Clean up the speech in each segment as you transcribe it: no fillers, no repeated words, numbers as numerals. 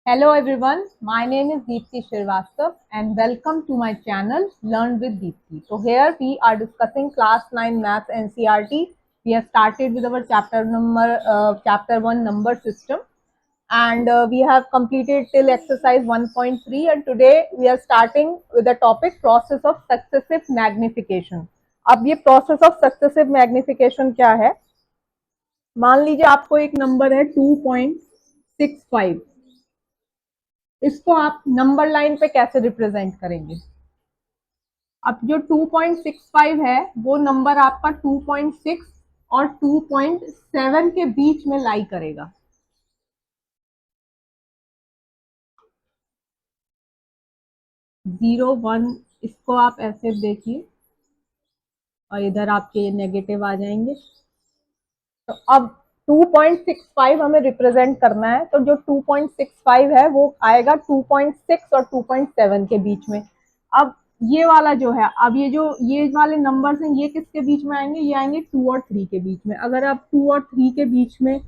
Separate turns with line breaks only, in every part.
Hello everyone, my name is Deepti Srivastava and welcome to my channel Learn with Deepti. So here we are discussing class 9 maths NCERT. We have started with our chapter 1 number system and we have completed till exercise 1.3 and today we are starting with the topic process of successive magnification. अब ये process of successive magnification क्या है? मान लीजिए आपको एक number है 2.65, इसको आप नंबर लाइन पे कैसे रिप्रेजेंट करेंगे? अब जो 2.65 है वो नंबर आपका 2.6 और 2.7 के बीच में लाई करेगा। जीरो वन इसको आप ऐसे देखिए और इधर आपके नेगेटिव आ जाएंगे। तो अब 2.65 हमें रिप्रेजेंट करना है, तो जो 2.65 है वो आएगा 2.6 और 2.7 के बीच में। अब ये वाला जो है, अब ये वाले नंबर्स हैं, ये किसके बीच में आएंगे? ये आएंगे 2 और 3 के बीच में। अगर आप 2 और 3 के बीच में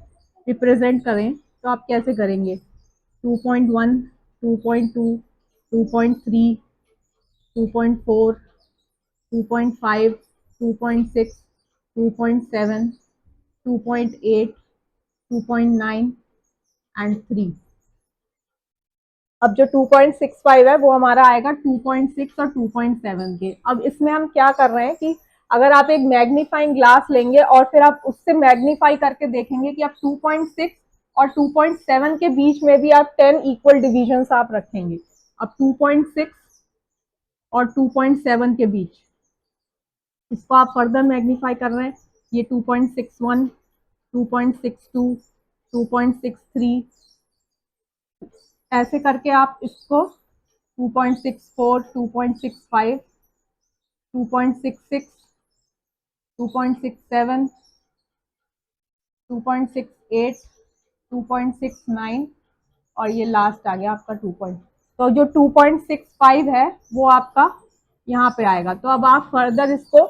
रिप्रेजेंट करें तो आप कैसे करेंगे? 2.1, 2.2, 2.3, 2.4, 2.5, 2.6, 2.7, 2.8, 2.9 एंड 3। अब जो 2.65 है वो हमारा आएगा 2.6 और 2.7 के। अब इसमें हम क्या कर रहे हैं कि अगर आप एक मैग्नीफाइंग ग्लास लेंगे और फिर आप उससे मैग्नीफाई करके देखेंगे कि आप 2.6 और 2.7 के बीच में भी आप 10 इक्वल डिविजन्स आप रखेंगे। अब 2.6 और 2.7 के बीच, इसको आप फर्दर मैग्नीफाई कर रहे हैं, ये 2.61, 2.62, 2.63, ऐसे करके आप इसको 2.64, 2.65, 2.66, 2.67, 2.68, 2.69 और ये लास्ट आ गया आपका 2 पॉइंट। तो जो 2.65 है वो आपका यहाँ पे आएगा। तो अब आप फर्दर इसको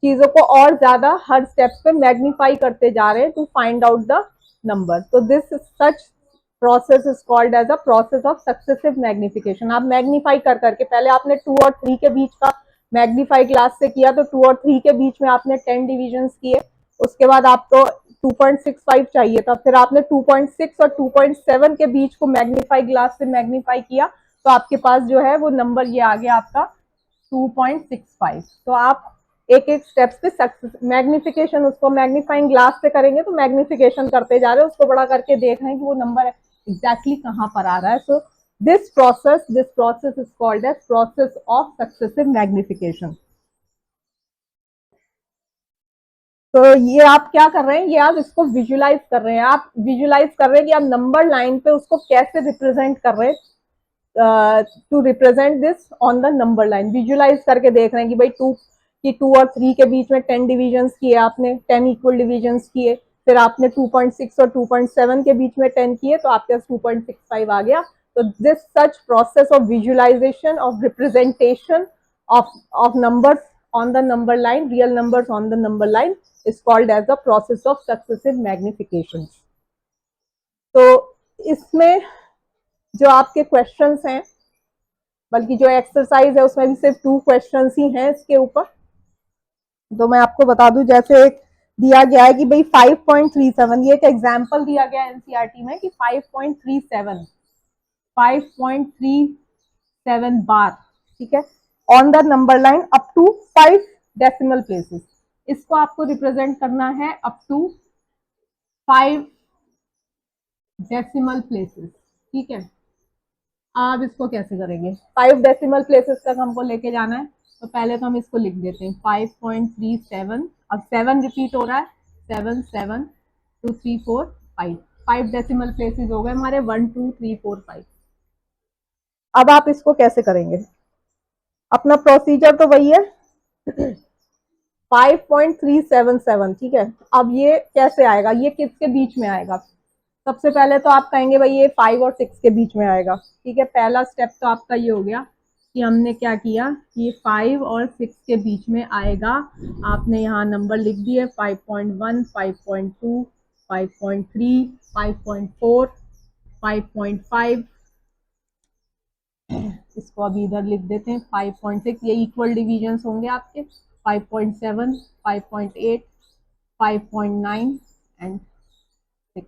चीजों को और ज्यादा हर स्टेप पे मैग्नीफाई करते जा रहे हैं to find out the number. तो this such process is called as a process of successive magnification. आप मैग्नीफाई कर करके, पहले आपने 2 और 3 के बीच का मैग्नीफाई क्लास से किया, तो 2 और 3 के बीच में आपने 10 डिविजन्स किए। उसके बाद आपको 2.65 चाहिए था, फिर आपने 2.6 और 2.7 के बीच को मैग्नीफाई ग्लास से मैग्नीफाई किया, तो आपके पास जो है वो नंबर ये आ गया आपका 2.65। तो आप एक एक स्टेप्स पे सक्सेस मैग्निफिकेशन, उसको मैग्नीफाइंग ग्लास से करेंगे तो मैग्निफिकेशन करते जा रहे हैं, उसको बड़ा करके देख रहे हैं कि वो नंबर एग्जैक्टली कहाँ पर आ रहा है। So this process is called as process of successive magnification. तो ये आप क्या कर रहे हैं, ये आप इसको विजुलाइज कर रहे हैं। आप विजुलाइज कर रहे हैं कि आप नंबर लाइन पे उसको कैसे रिप्रेजेंट कर रहे हैं, to represent this on the number line. Visualise करके देख रहे हैं कि भाई 2 और 3 के बीच में 10 डिविजन्स किए आपने, 10 इक्वल डिविजन्स किए, फिर आपने 2.6 और 2.7 के बीच में 10 किए, तो आपके पास 2.65 आ गया। तो this such process of visualisation of representation of numbers on the number line, real numbers on the number line is called as the process of successive magnification. तो इसमें जो आपके क्वेश्चंस हैं, बल्कि जो एक्सरसाइज है उसमें भी सिर्फ 2 क्वेश्चंस ही हैं इसके ऊपर। तो मैं आपको बता दूं, जैसे एक दिया गया है कि भाई 5.37, ये एक एग्जाम्पल दिया गया है एनसीईआरटी में कि 5.37 बार, ठीक है, on the number line up to 5 decimal places. इसको आपको रिप्रेजेंट करना है अप टू 5 डेसिमल प्लेसेस, ठीक है। आप इसको कैसे करेंगे? 5 डेसिमल प्लेसेस तक हमको लेके जाना है, तो पहले तो हम इसको लिख देते हैं 5.37। अब 7 रिपीट हो रहा है, 7 7 2 3 4 5, 5 डेसिमल प्लेसेस हो गए हमारे, 1 2 3 4 5। अब आप इसको कैसे करेंगे? अपना प्रोसीजर तो वही है 5.377, ठीक है। अब ये कैसे आएगा, ये किसके बीच में आएगा? सबसे पहले तो आप कहेंगे भाई ये 5 और 6 के बीच में आएगा, ठीक है। पहला स्टेप तो आपका ये हो गया कि हमने क्या किया, ये 5 और 6 के बीच में आएगा। आपने यहाँ नंबर लिख दिए 5.1, 5.2, 5.3, 5.4, 5.5, इसको अभी इधर लिख देते हैं 5.6, ये इक्वल डिविजन्स होंगे आपके 5.7, 5.8, 5.9 एंड 6।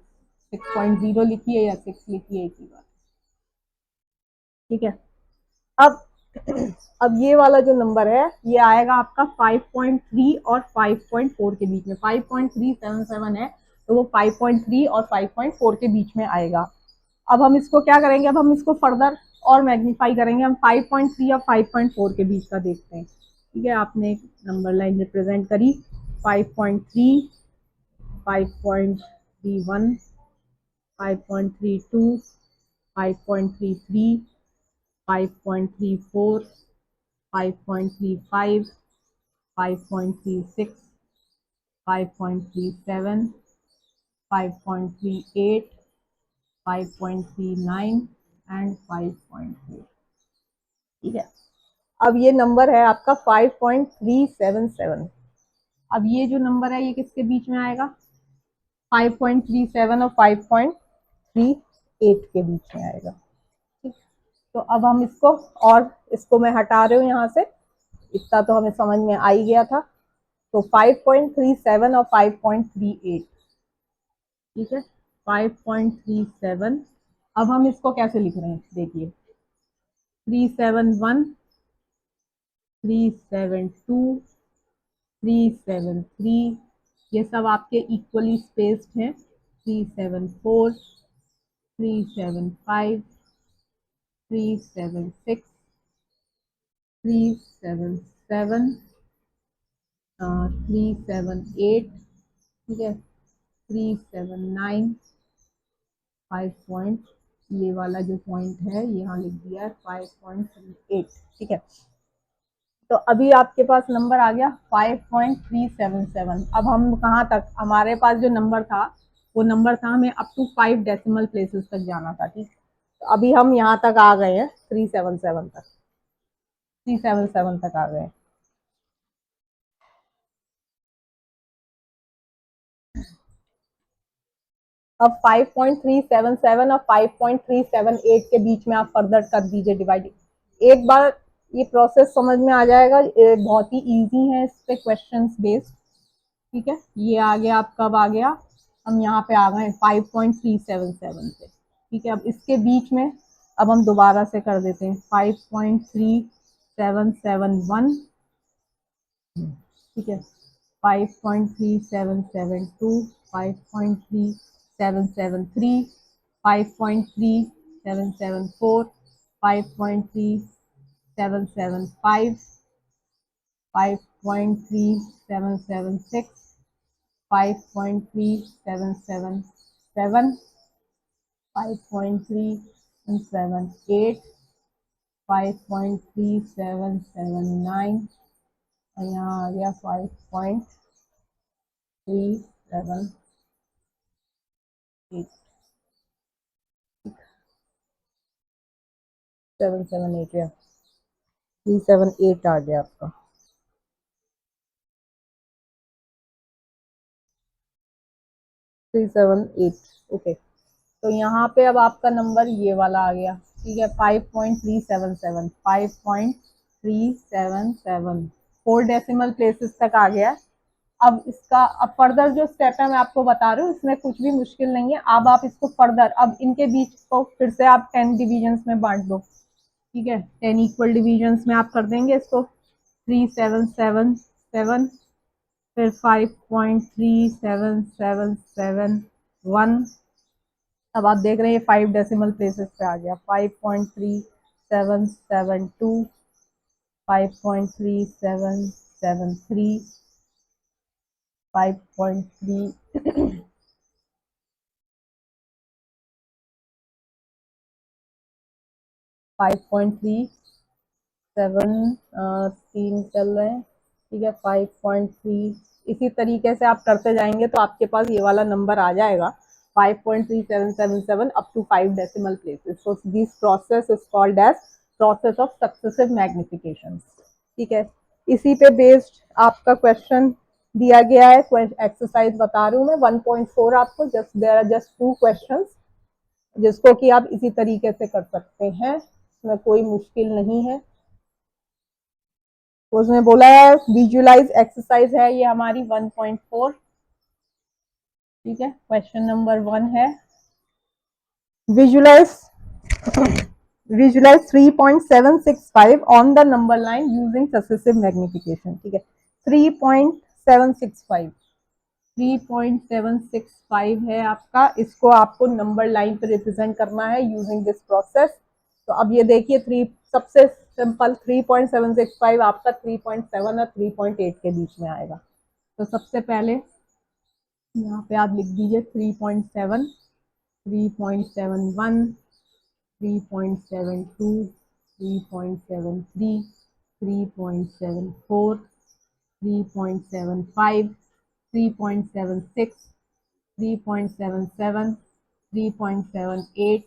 6.0 लिखिए या 6 लिखिए, एक ही बात, ठीक है। अब अब ये वाला जो नंबर है ये आएगा आपका 5.3 और 5.4 के बीच में। 5.377 है तो वो 5.3 और 5.4 के बीच में आएगा। अब हम इसको क्या करेंगे, अब हम इसको फर्दर और मैग्नीफाई करेंगे। हम 5.3 और 5.4 के बीच का देखते हैं, ठीक है। आपने एक नंबर लाइन रिप्रेजेंट करी 5.3, 5.31, 5.32, 5.33, 5.34, 5.35, 5.36, 5.37, 5.38, 5.39 एंड 5.4, ठीक है। अब ये नंबर है आपका 5.377। अब ये जो नंबर है ये किसके बीच में आएगा, 5.37 और 5.38 के बीच में आएगा, ठीक। तो अब हम इसको, और इसको मैं हटा रही हूँ यहाँ से, इतना तो हमें समझ में आ ही गया था। तो 5.37 और 5.38, ठीक है। 5.37, अब हम इसको कैसे लिख रहे हैं देखिए, 371, 372, 373, ये सब आपके इक्वली स्पेस्ड हैं। 374, 375, 376, 377, 378, ठीक है, 379, 5 पॉइंट, ये वाला जो पॉइंट है यहाँ लिख दिया है 5.38, ठीक है। तो अभी आपके पास नंबर आ गया 5.377। अब हम कहाँ तक, हमारे पास जो नंबर था वो नंबर था हमें अप टू 5 डेसिमल प्लेसेस तक जाना था, ठीक। तो अभी हम यहाँ तक आ गए हैं 377 तक, 377 तक आ गए हैं। अब 5.377 और 5.378 के बीच में आप फर्दर कर दीजिए डिवाइड। एक बार ये प्रोसेस समझ में आ जाएगा, बहुत ही इजी है, इस पे क्वेश्चंस बेस्ड, ठीक है। ये आ गया, अब कब आ गया, हम यहाँ पे आ गए 5.377 पे, ठीक है। अब इसके बीच में अब हम दोबारा से कर देते हैं 5.3771, ठीक है, 5.3772, 5.3773, 5.3774, 5.3775, 5.3776, 5.3777, 5.3778, 5.3779 और यहाँ आ गया 5.378, 778 या 378 आ गया आपका। 378, ओके। तो यहाँ पे अब आपका नंबर ये वाला आ गया, ठीक है, 5.377, 5.377, 4 डेसिमल प्लेसेस तक आ गया। अब इसका, अब फर्दर जो स्टेप है मैं आपको बता रही हूँ, इसमें कुछ भी मुश्किल नहीं है। अब आप इसको फर्दर, अब इनके बीच को फिर से आप 10 डिविजन्स में बांट दो, ठीक है, 10 इक्वल डिविजन्स में आप कर देंगे इसको। 3777, फिर 5.37771, अब आप देख रहे हैं 5 डेसिमल प्लेसेस पे आ गया। 5.3772, 5.3773, 5.3 5.3 चल रहे हैं, ठीक है, 5.3, इसी तरीके से आप करते जाएंगे तो आपके पास ये वाला नंबर आ जाएगा 5.3777 up to 5 decimal places. So this process is called as process of successive magnification, ठीक है। इसी पे बेस्ड आपका क्वेश्चन दिया गया है, एक्सरसाइज बता रही हूँ मैं 1.4 आपको, just there are just 2 questions जिसको कि आप इसी तरीके से कर सकते हैं। इसमें कोई मुश्किल नहीं है। तो उसमें बोला है विजुअलाइज एक्सरसाइज है ये हमारी 1.4। ठीक है, क्वेश्चन नंबर 1 है visualise 3.765 on the number line using successive magnification. ठीक है, 3.765 3.765 है आपका, इसको आपको नंबर लाइन पे रिप्रेजेंट करना है यूजिंग दिस प्रोसेस। तो अब ये देखिए, सबसे सिंपल 3.765 आपका 3.7 और 3.8 के बीच में आएगा। तो सबसे पहले यहाँ पे आप लिख दीजिए 3.7, 3.71, 3.72, 3.73, 3.74, 3.75, 3.76, 3.77, 3.78,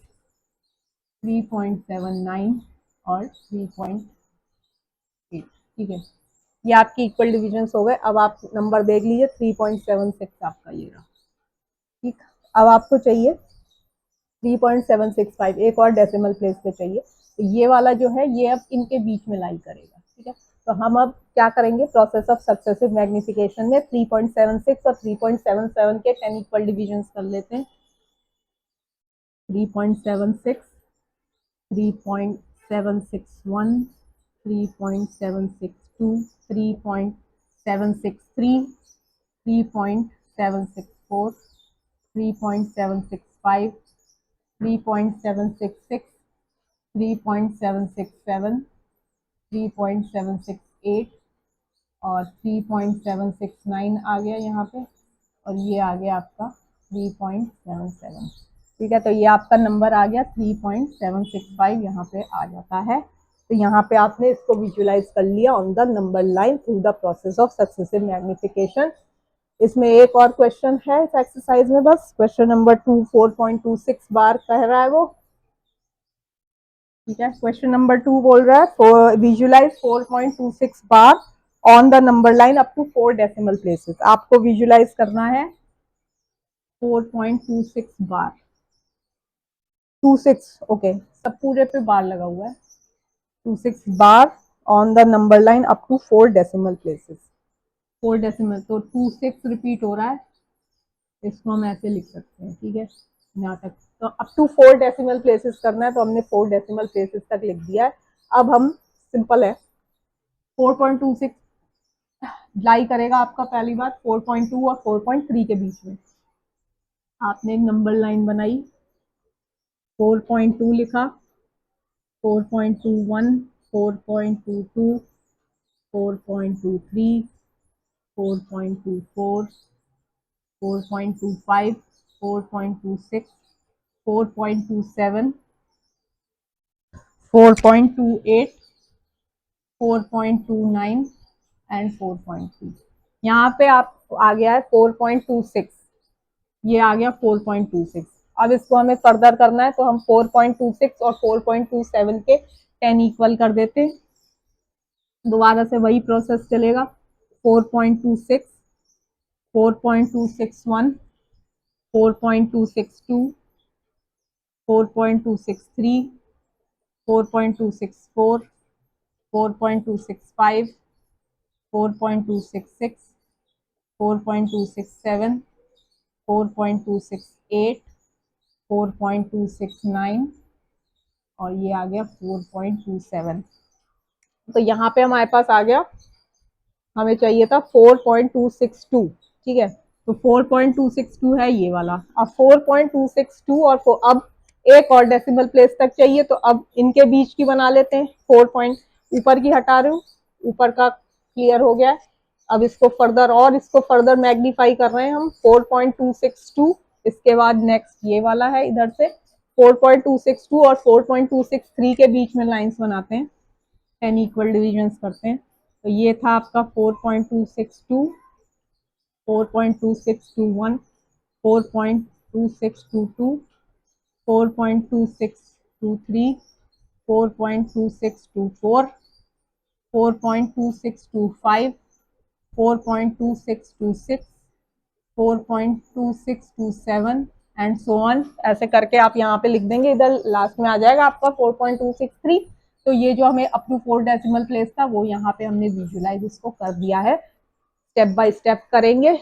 3.79 और 3.8। ठीक है, ये आपके इक्वल डिविजन्स हो गए। अब आप नंबर देख लीजिए, 3.76 आपका ये रहा। ठीक, अब आपको चाहिए 3.765, एक और डेसिमल प्लेस पे चाहिए। तो ये वाला जो है ये अब इनके बीच में लाई करेगा। ठीक है, तो हम अब क्या करेंगे, प्रोसेस ऑफ सक्सेसिव मैग्निफिकेशन में 3.76 और 3.77 के 10 इक्वल डिविजन्स कर लेते हैं। 3.76, 3.761, 3.762, 3.763, 3.764, 3.765, 3.766, 3.767, 3.768 और 3.769 आ गया यहाँ पे, और ये आ गया आपका 3.77। ठीक है, तो ये आपका नंबर आ गया 3.765 यहाँ पे आ जाता है। तो यहाँ पे आपने इसको विजुअलाइज कर लिया on the number line through the process of successive magnification. इसमें एक और क्वेश्चन है इस एक्सरसाइज में, बस क्वेश्चन नंबर 2 4.26 बार कह रहा है वो। ठीक है, क्वेश्चन नंबर 2 बोल रहा है विजुअलाइज 4.26 बार on the number line up to 4 decimal places. आपको विजुअलाइज करना है 4.26 बार, 26 ओके, सब पूरे पे बार लगा हुआ है, 26 बार on the number line up to 4 decimal places. 4 decimal तो 26 रिपीट हो रहा है, इसको हम ऐसे लिख सकते हैं। ठीक है, यहाँ तक तो अप टू 4 डेसिमल प्लेसेस करना है, तो हमने 4 डेसिमल प्लेसेस तक लिख दिया है। अब हम सिंपल है 4.26 लाई करेगा आपका, पहली बात 4.2 और 4.3 के बीच में आपने एक नंबर लाइन बनाई, 4.2 लिखा, 4.21, 4.22, 4.23, 4.24, 4.25, 4.26, 4.27, 4.28, 4.29 एंड 4.3। यहाँ पे आप आ गया है 4.26, ये आ गया 4.26। अब इसको हमें फर्दर करना है, तो हम 4.26 और 4.27 के 10 इक्वल कर देते हैं। दोबारा से वही प्रोसेस चलेगा, 4.26, 4.261, 4.262, 4.263, 4.264, 4.265, 4.266, 4.267, 4.268, 4.269 और ये आ गया 4.27। तो यहाँ पे हमारे पास आ गया, हमें चाहिए था 4.262। ठीक है, तो 4.262 है ये वाला। अब 4.262 और अब एक और डेसिमल प्लेस तक चाहिए, तो अब इनके बीच की बना लेते हैं। 4 पॉइंट ऊपर की हटा रही हूँ, ऊपर का क्लियर हो गया। अब इसको फर्दर और इसको फर्दर मैग्नीफाई कर रहे हैं हम, 4.262, इसके बाद नेक्स्ट ये वाला है इधर से 4.262 और 4.263 के बीच में लाइंस बनाते हैं, 10 इक्वल डिविजन्स करते हैं। तो ये था आपका 4.262, 4.2621, 4.2622, 4.2623, 4.2624, 4.2625, 4.2626, 4.2627 एंड सो ऑन, ऐसे करके आप यहाँ पे लिख देंगे, इधर लास्ट में आ जाएगा आपका 4.263। तो ये जो हमें अप टू 4 डेसिमल प्लेस था वो यहाँ पे हमने विजुलाइज इसको कर दिया है। स्टेप बाय स्टेप करेंगे,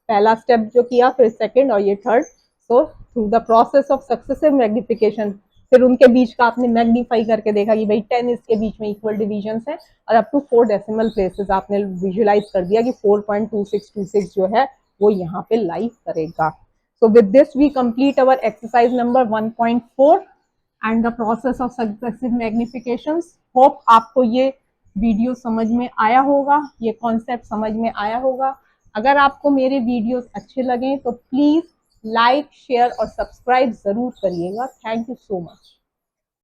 पहला स्टेप जो किया, फिर सेकंड और ये third. So through the process of successive magnification, फिर उनके बीच का आपने मैग्नीफाई करके देखा कि भाई 10 इसके बीच में इक्वल डिविजन है, और अप टू 4 डेसिमल प्लेसेस आपने विजुलाइज कर दिया कि 4.2626 जो है वो यहाँ पे लाई करेगा। So with this we complete our exercise number 1.4 and the process of successive magnifications. Hope आपको ये वीडियो समझ में आया होगा, ये कॉन्सेप्ट समझ में आया होगा। अगर आपको मेरे वीडियोस अच्छे लगे तो प्लीज़ लाइक, शेयर और सब्सक्राइब ज़रूर करिएगा। Thank you so much.